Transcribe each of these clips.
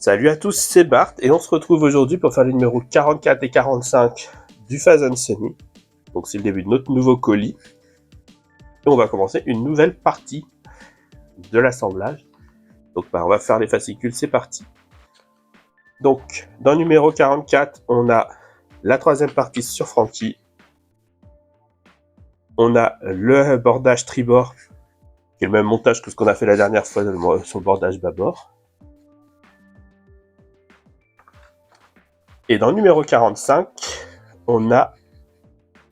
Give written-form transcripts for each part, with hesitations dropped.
Salut à tous, c'est Bart et on se retrouve aujourd'hui pour faire les numéros 44 et 45 du Faz and Sunny. Donc c'est le début de notre nouveau colis. Et on va commencer une nouvelle partie de l'assemblage. Donc on va faire les fascicules, c'est parti. Donc dans le numéro 44, on a la troisième partie sur Frankie. On a le bordage tribord, qui est le même montage que ce qu'on a fait la dernière fois sur le bordage bâbord. Et dans le numéro 45, on a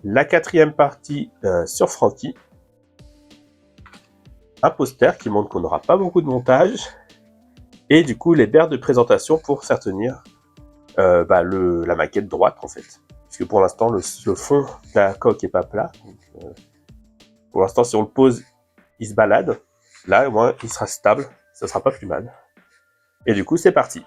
la quatrième partie sur Frankie. Un poster qui montre qu'on n'aura pas beaucoup de montage. Et du coup, les barres de présentation pour faire tenir la maquette droite en fait. Parce que pour l'instant, le fond de la coque est pas plat. Donc, pour l'instant, si on le pose, il se balade. Là, au moins, il sera stable. Ça sera pas plus mal. Et du coup, c'est parti.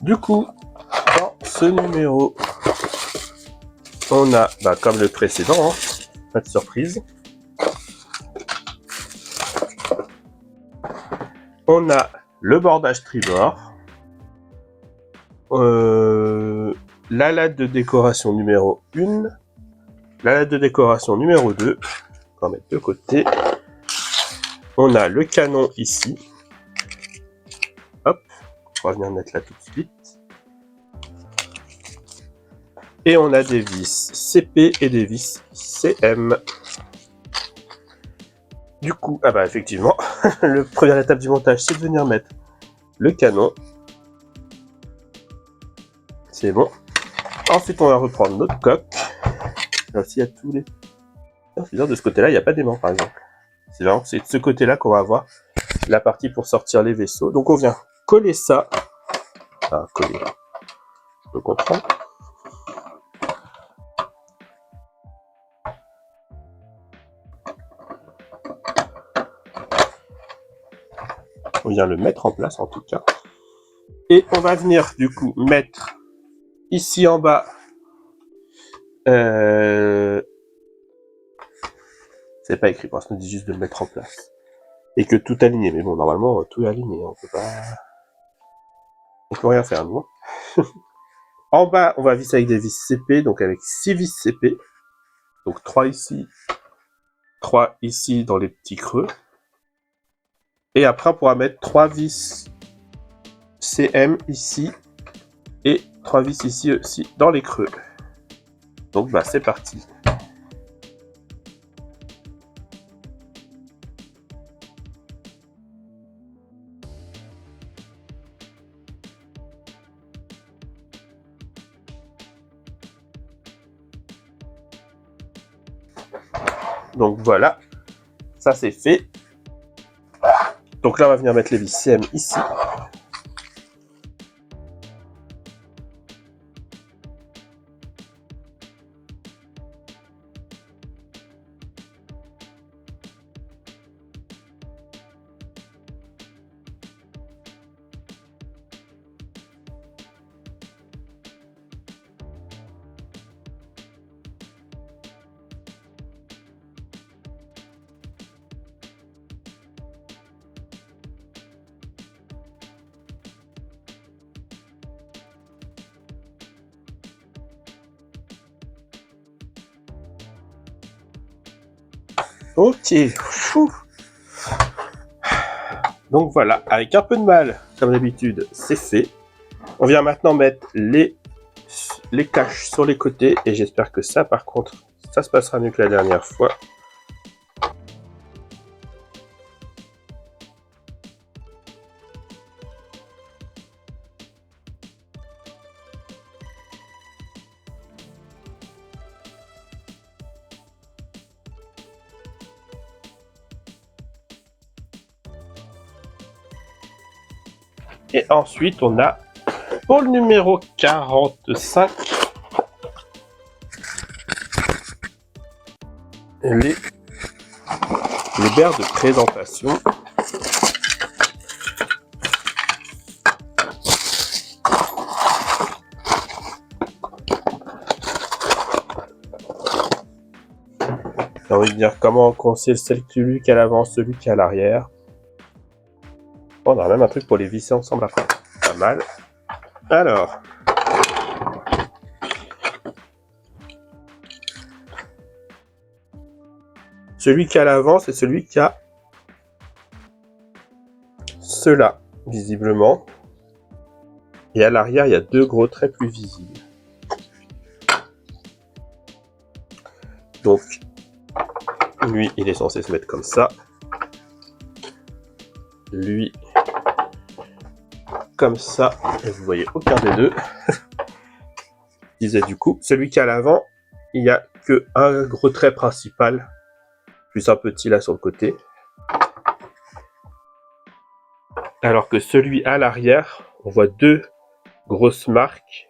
Du coup, dans ce numéro, on a, comme le précédent, pas de surprise. On a le bordage tribord, la latte de décoration numéro 1, la latte de décoration numéro 2, on va mettre de côté. On a le canon ici. Hop, on va venir mettre là tout de suite. Et on a des vis CP et des vis CM. Du coup, effectivement, la première étape du montage, c'est de venir mettre le canon. C'est bon. Ensuite, on va reprendre notre coque. Là aussi, il y a tous les... de ce côté-là, il n'y a pas d'aimant, par exemple. C'est de ce côté-là qu'on va avoir la partie pour sortir les vaisseaux. Donc, on vient coller ça. Coller. Je peux comprendre. On vient le mettre en place, en tout cas. Et on va venir, du coup, mettre ici en bas... C'est pas écrit, parce qu'on dit juste de le mettre en place. Et que tout aligné. Mais bon, normalement, tout est aligné. On peut pas... On peut rien faire, nous. En bas, on va visser avec des vis CP, donc avec 6 vis CP. Donc 3 ici, 3 ici dans les petits creux. Et après, on pourra mettre 3 vis CM ici. Et 3 vis ici aussi dans les creux. Donc c'est parti. Donc voilà, ça c'est fait. Donc là, on va venir mettre les vis CM ici. Ok. Donc voilà, avec un peu de mal, comme d'habitude, c'est fait. On vient maintenant mettre les caches sur les côtés. Et j'espère que ça, par contre, ça se passera mieux que la dernière fois. Et ensuite, on a, pour le numéro 45, les barres de présentation. envie de dire comment coincer celui qui est à l'avant, celui qui est à l'arrière. On aura même un truc pour les visser ensemble après. Pas mal. Alors. Celui qui est à l'avant, c'est celui qui a cela, visiblement. Et à l'arrière, il y a deux gros traits plus visibles. Donc, lui, il est censé se mettre comme ça. Lui, comme ça. Et vous voyez aucun des deux. Je disais du coup, celui qui est à l'avant, il n'y a que un gros trait principal, plus un petit là sur le côté. Alors que celui à l'arrière, on voit deux grosses marques,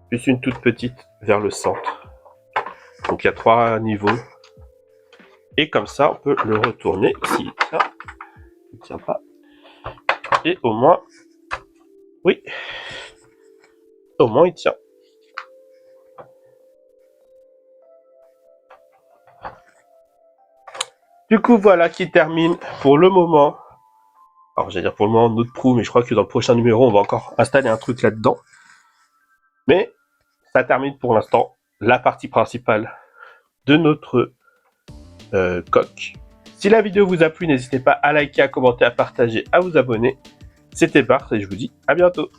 plus une toute petite vers le centre. Donc il y a 3 niveaux. Et comme ça, on peut le retourner. S'il tient, il ne tient pas. Et au moins, oui, au moins il tient. Du coup, voilà qui termine pour le moment. Alors, j'allais dire pour le moment notre proue, mais je crois que dans le prochain numéro, on va encore installer un truc là-dedans. Mais ça termine pour l'instant la partie principale de notre coque. Si la vidéo vous a plu, n'hésitez pas à liker, à commenter, à partager, à vous abonner. C'était Bart et je vous dis à bientôt.